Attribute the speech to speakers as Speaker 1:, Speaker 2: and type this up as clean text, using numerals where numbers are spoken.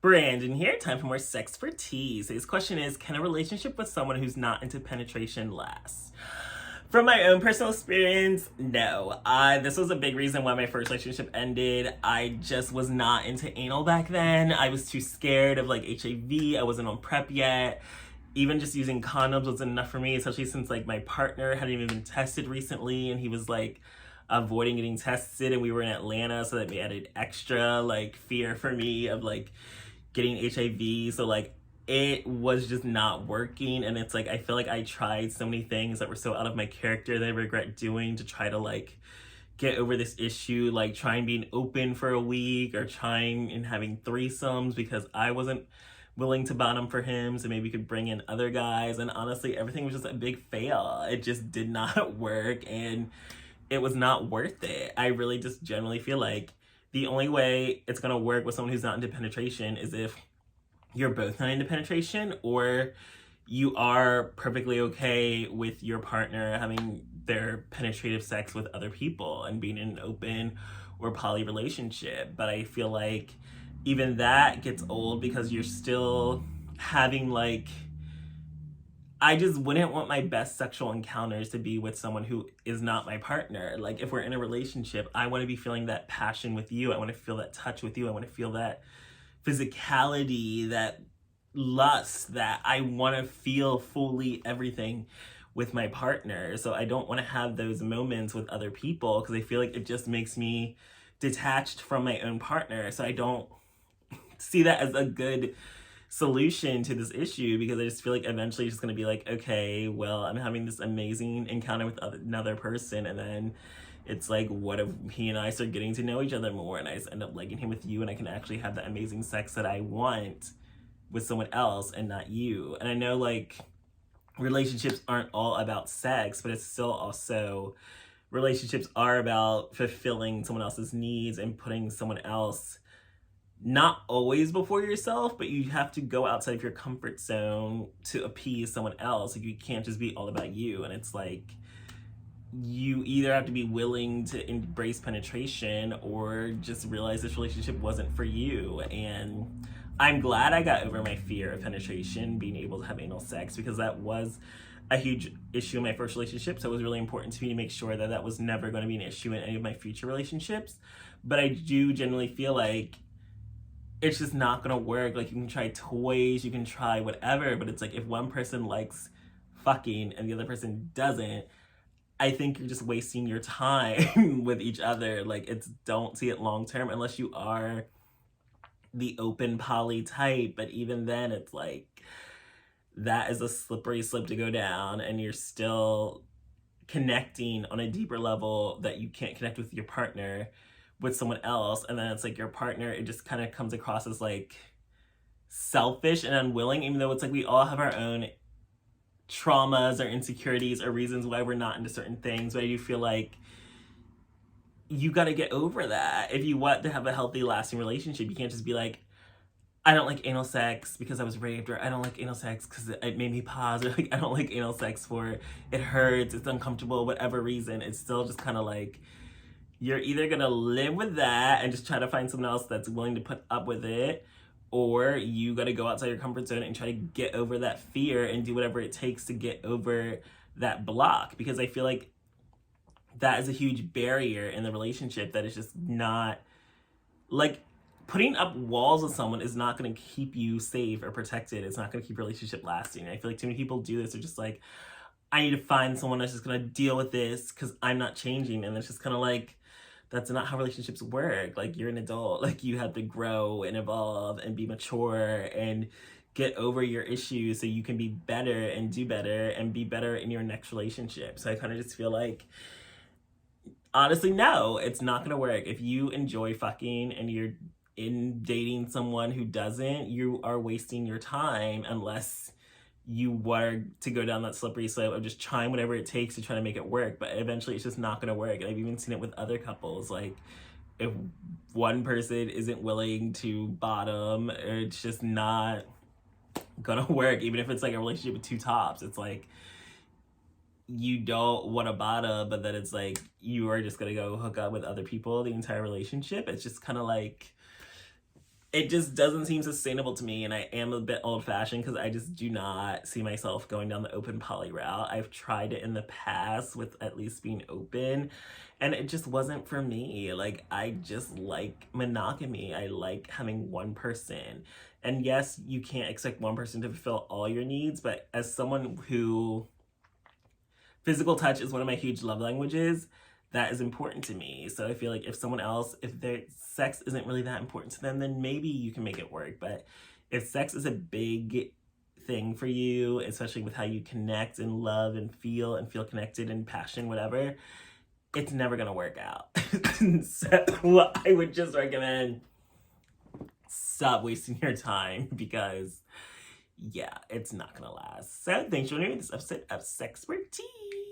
Speaker 1: Brandon here. Time for more sex for tease. Today's question is, can a relationship with someone who's not into penetration last? From my own personal experience, no. This was a big reason why my first relationship ended. I just was not into anal back then. I was too scared of like HIV. I wasn't on PrEP yet. Even just using condoms wasn't enough for me, especially since like my partner hadn't even been tested recently and he was like avoiding getting tested, and we were in Atlanta, so that added extra like fear for me of like getting HIV. So like it was just not working, and it's like I feel like I tried so many things that were so out of my character that I regret doing to try to like get over this issue, like trying being open for a week or trying and having threesomes because I wasn't willing to bottom for him, so maybe we could bring in other guys. And honestly, everything was just a big fail. It just did not work, and it was not worth it. I really just generally feel like the only way it's gonna work with someone who's not into penetration is if you're both not into penetration, or you are perfectly okay with your partner having their penetrative sex with other people and being in an open or poly relationship. But I feel like even that gets old because you're still having like, I just wouldn't want my best sexual encounters to be with someone who is not my partner. Like, if we're in a relationship, I want to be feeling that passion with you. I want to feel that touch with you. I want to feel that physicality, that lust, that I want to feel fully everything with my partner. So I don't want to have those moments with other people because I feel like it just makes me detached from my own partner. So I don't see that as a good solution to this issue, because I just feel like eventually it's just going to be like, okay, well, I'm having this amazing encounter with another person, and then it's like, what if he and I start getting to know each other more and I just end up liking him with you, and I can actually have that amazing sex that I want with someone else and not you. And I know like relationships aren't all about sex, but it's still also, relationships are about fulfilling someone else's needs and putting someone else not always before yourself, but you have to go outside of your comfort zone to appease someone else. Like, you can't just be all about you. And it's like, you either have to be willing to embrace penetration or just realize this relationship wasn't for you. And I'm glad I got over my fear of penetration, being able to have anal sex, because that was a huge issue in my first relationship. So it was really important to me to make sure that that was never going to be an issue in any of my future relationships. But I do generally feel like it's just not gonna work. Like, you can try toys, you can try whatever, but it's like, if one person likes fucking and the other person doesn't, I think you're just wasting your time with each other. Like, it's, don't see it long term unless you are the open poly type. But even then, it's like, that is a slippery slope to go down, and you're still connecting on a deeper level that you can't connect with your partner with someone else. And then it's like, your partner, it just kind of comes across as like selfish and unwilling, even though it's like we all have our own traumas or insecurities or reasons why we're not into certain things. But I do feel like you got to get over that if you want to have a healthy, lasting relationship. You can't just be like, I don't like anal sex because I was raped, or I don't like anal sex because it made me pause, or like, I don't like anal sex for it hurts, it's uncomfortable, whatever reason. It's still just kind of like, you're either gonna live with that and just try to find someone else that's willing to put up with it, or you gotta go outside your comfort zone and try to get over that fear and do whatever it takes to get over that block. Because I feel like that is a huge barrier in the relationship that is just not, like, putting up walls with someone is not going to keep you safe or protected. It's not going to keep your relationship lasting. I feel like too many people do this. They're just like, I need to find someone that's just going to deal with this because I'm not changing. And it's just kind of like, that's not how relationships work. Like, you're an adult. Like, you have to grow and evolve and be mature and get over your issues so you can be better and do better and be better in your next relationship. So I kind of just feel like, honestly, no, it's not going to work. If you enjoy fucking and you're in dating someone who doesn't, you are wasting your time, unless you were to go down that slippery slope of just trying whatever it takes to try to make it work. But eventually it's just not going to work. And I've even seen it with other couples. Like, if one person isn't willing to bottom, it's just not gonna work. Even if it's like a relationship with two tops, it's like, you don't want to bottom, but then it's like, you are just gonna go hook up with other people the entire relationship. It's just kind of like, it just doesn't seem sustainable to me, and I am a bit old-fashioned because I just do not see myself going down the open poly route. I've tried it in the past with at least being open, and it just wasn't for me. Like, I just like monogamy. I like having one person. And yes, you can't expect one person to fulfill all your needs, but as someone who physical touch is one of my huge love languages, that is important to me. So I feel like if someone else, if their sex isn't really that important to them, then maybe you can make it work. But if sex is a big thing for you, especially with how you connect and love and feel connected and passion, whatever, it's never gonna work out. So I would just recommend stop wasting your time because yeah, it's not gonna last. So thanks for joining me in this episode of SexxxPerTease.